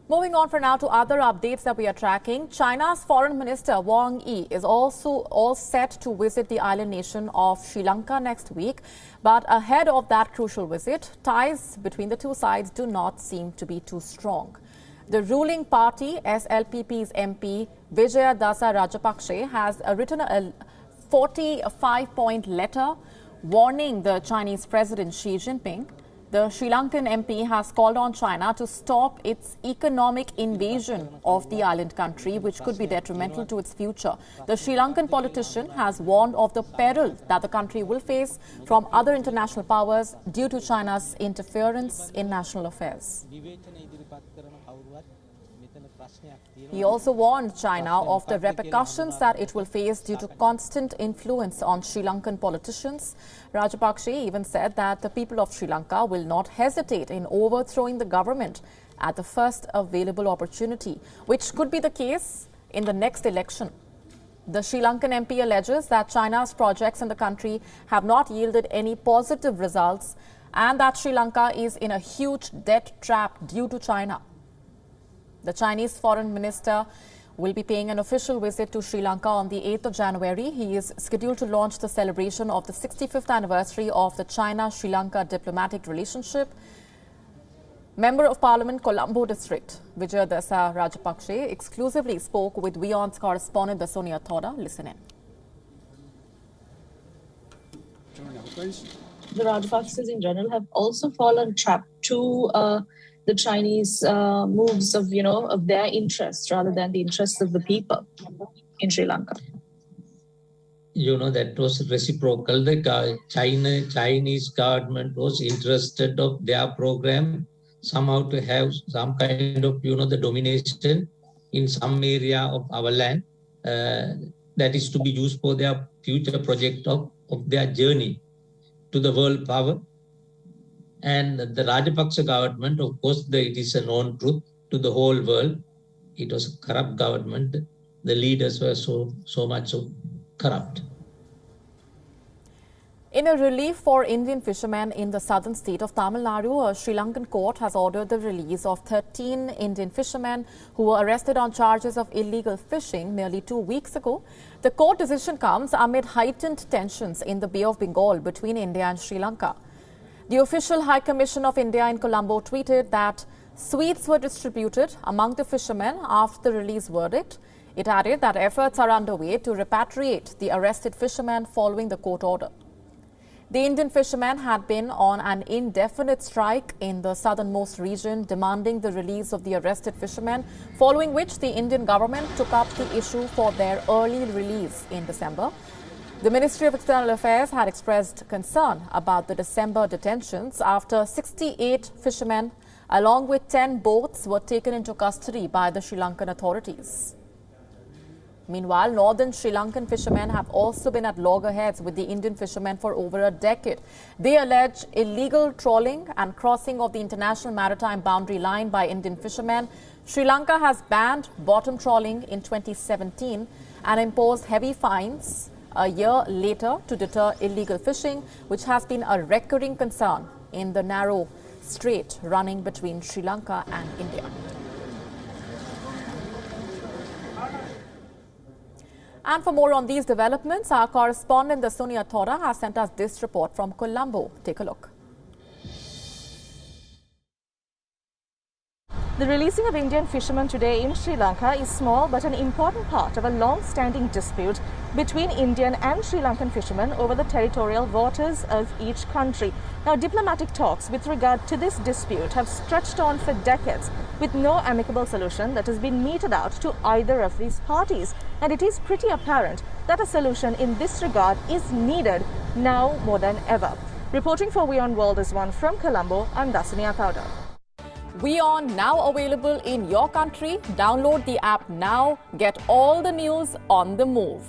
Moving on for now to other updates that we are tracking. China's Foreign Minister Wang Yi is also all set to visit the island nation of Sri Lanka next week. But ahead of that crucial visit, ties between the two sides do not seem to be too strong. The ruling party, SLPP's MP Vijaya Dasa Rajapakse, has written a 45-point letter warning the Chinese President Xi Jinping. The Sri Lankan MP has called on China to stop its economic invasion of the island country, which could be detrimental to its future. The Sri Lankan politician has warned of the peril that the country will face from other international powers due to China's interference in national affairs. He also warned China of the repercussions that it will face due to constant influence on Sri Lankan politicians. Rajapakse even said that the people of Sri Lanka will not hesitate in overthrowing the government at the first available opportunity, which could be the case in the next election. The Sri Lankan MP alleges that China's projects in the country have not yielded any positive results and that Sri Lanka is in a huge debt trap due to China. The Chinese foreign minister will be paying an official visit to Sri Lanka on the 8th of January. He is scheduled to launch the celebration of the 65th anniversary of the China-Sri Lanka diplomatic relationship. Member of Parliament, Colombo District, Vijaya Dasa Rajapakse, exclusively spoke with WION's correspondent, Sonia Thoda. Listen in. The Rajapakses in general have also fallen trap to the Chinese moves of their interests rather than the interests of the people in Sri Lanka. That was reciprocal. The Chinese government was interested of their program somehow to have some kind of the domination in some area of our land that is to be used for their future project of their journey to the world power. And the Rajapaksa government, of course, it is a known truth to the whole world. It was a corrupt government. The leaders were so much corrupt. In a relief for Indian fishermen in the southern state of Tamil Nadu, a Sri Lankan court has ordered the release of 13 Indian fishermen who were arrested on charges of illegal fishing nearly 2 weeks ago. The court decision comes amid heightened tensions in the Bay of Bengal between India and Sri Lanka. The official High Commission of India in Colombo tweeted that sweets were distributed among the fishermen after the release verdict. It added that efforts are underway to repatriate the arrested fishermen following the court order. The Indian fishermen had been on an indefinite strike in the southernmost region, demanding the release of the arrested fishermen, following which the Indian government took up the issue for their early release in December. The Ministry of External Affairs had expressed concern about the December detentions after 68 fishermen, along with 10 boats, were taken into custody by the Sri Lankan authorities. Meanwhile, northern Sri Lankan fishermen have also been at loggerheads with the Indian fishermen for over a decade. They allege illegal trawling and crossing of the international maritime boundary line by Indian fishermen. Sri Lanka has banned bottom trawling in 2017 and imposed heavy fines a year later to deter illegal fishing, which has been a recurring concern in the narrow strait running between Sri Lanka and India. And for more on these developments, our correspondent, Sonia Thoda, has sent us this report from Colombo. Take a look. The releasing of Indian fishermen today in Sri Lanka is small but an important part of a long-standing dispute between Indian and Sri Lankan fishermen over the territorial waters of each country. Now, diplomatic talks with regard to this dispute have stretched on for decades with no amicable solution that has been meted out to either of these parties. And it is pretty apparent that a solution in this regard is needed now more than ever. Reporting for WION World is one from Colombo, I'm Dasania Powder. WION now available in your country. Download the app now. Get all the news on the move.